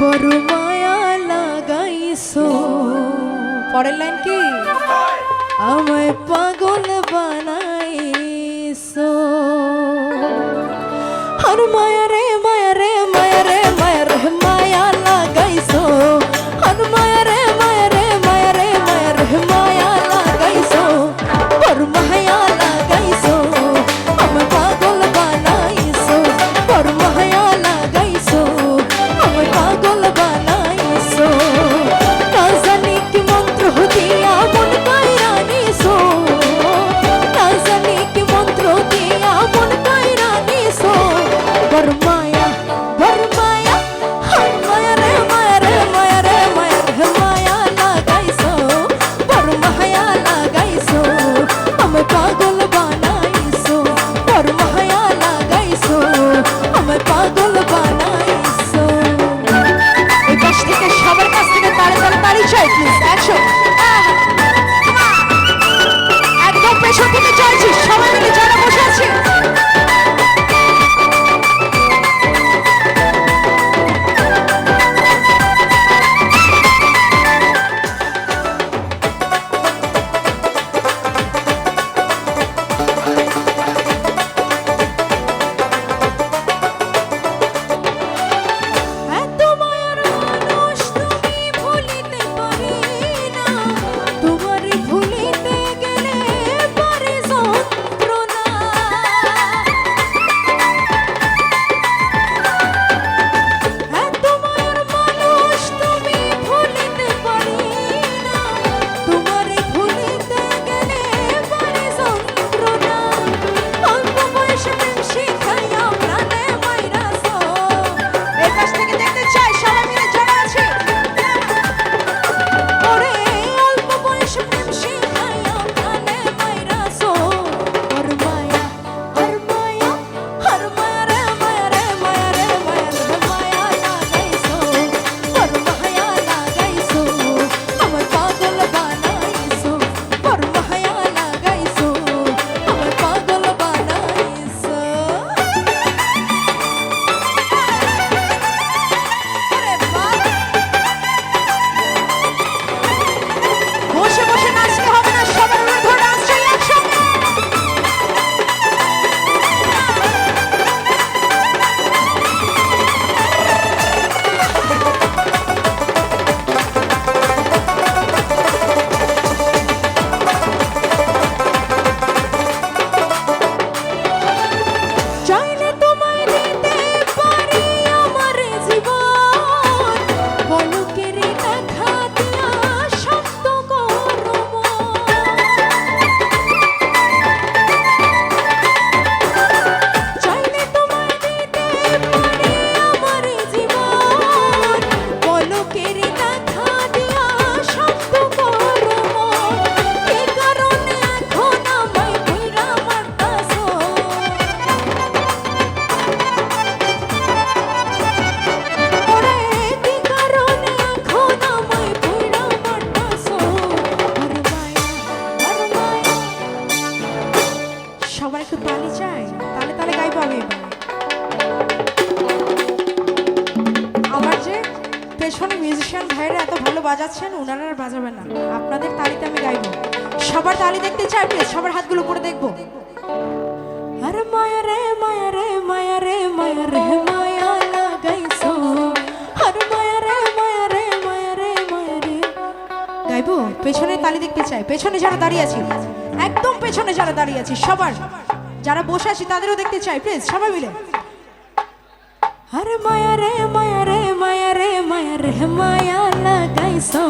বড় মায়া লাগাইছো। পরের লাইন কি? আমায় পাগল বানাইছো। আর মায়া রে মায়া রে মায়া রে মায়া রে মায়া লাগাইছো। আর মায়া রে মায়া রে মায়া রে মায়া রে মায়া লাগাইছো। বড় মায়া লাগাইছো, আমায় পাগল বানাইছো। বড় মায়া লাগাইছো, আমায় পাগল বানাইছো। না জানি কি মন্ত্র দিয়া মন কাইরা নিছো। না জানি কি মন্ত্র দিয়া মন কাইরা নিছো। বড় মায়া বড় মায়া, হায় মায়া রে মায়া রে মায়া রে মায়া রে মায়া লাগাইছো। বড় মায়া লাগাইছো, আমায় পাগল বানাইছো। বড় মায়া লাগাইছো, আমায় পাগল বানাইছো। এই পাশ থেকে সবার কাছ থেকে তাড়ে তাড়ে তাড়ি চাই প্লিজ। অ্যাকশন। একদম পেছন থেকে চাইছি, সবাই মিলে যারা বসে আছে। এত মায়ার মানুষ তুমি ভুলিতে পারি না। তোমার ভুলিতে গেলে পারে যন্ত্রণা। এত মায়ার মানুষ তুমি ভুলিতে পারি না। তোমার ভুলিতে গেলে পারে যন্ত্রণা। অল্প বয়সে প্রেম শিখাইয়া প্রাণে মাইরাছো। এই পাশ থেকে দেখতে চাই সবাই মিলে যারা আছে। ওরে অল্প বয়সে প্রেম শিখাইয়া প্রাণে মাইরাছো। আর মায়া আর মায়া আর মায়া রে মায়া রে মায়া রে মায়া রে মায়া লাগাইছো। আর মায়া লাগাইছো, আমায় পাগল বানাইছো। আর মায়া লাগাইছো, আমায় পাগল বানাইছো। আরে বাবা, বসে বসে নাচতে হবে না, সবার উঠে ধরে নাচ চাই একসঙ্গে। চাইলে তোমায় দিতে পারি আমার জীবন। পলকের দেখা দিয়া শক্ত করো মন। চাইলে তোমায় দিতে পারি আমার জীবন। পলকের দেখা দিয়া শক্ত করো মন। এ কারণে এখন আমায় কইরা মারতাছো। ওরে কি কারণে এখন আমায় কইরা মারতাছো। আর মায়া আর মায়া। সবার একটু তালি চাই, তালে তালে গাইবো আমি এবার। আমার যে পেছনে মিউজিশিয়ান ভাইরা এত ভালো বাজাচ্ছেন, ওনারা আর বাজাবেন না, আপনাদের তালিতে আমি গাইবো। সবার তালি দেখতে চাই প্লিজ, সবার হাতগুলো উপরে দেখবো। আর মায়া রে মায়া রে মায়া রে মায়া রে মায়া লাগাইছো। আর মায়া রে মায়া রে মায়া রে মায়া রে। গাইবো, পেছনে তালি দেখতে চাই। পেছনে যারা দাঁড়িয়ে আছি, একদম পেছনে যারা দাঁড়িয়ে আছি, সবার যারা বসে আছি তাদেরও দেখতে চাই প্লিজ, সবাই মিলে। আর মায়া রে মায়া রে মায়া রে মায়া রে মায়া লাগাইছো।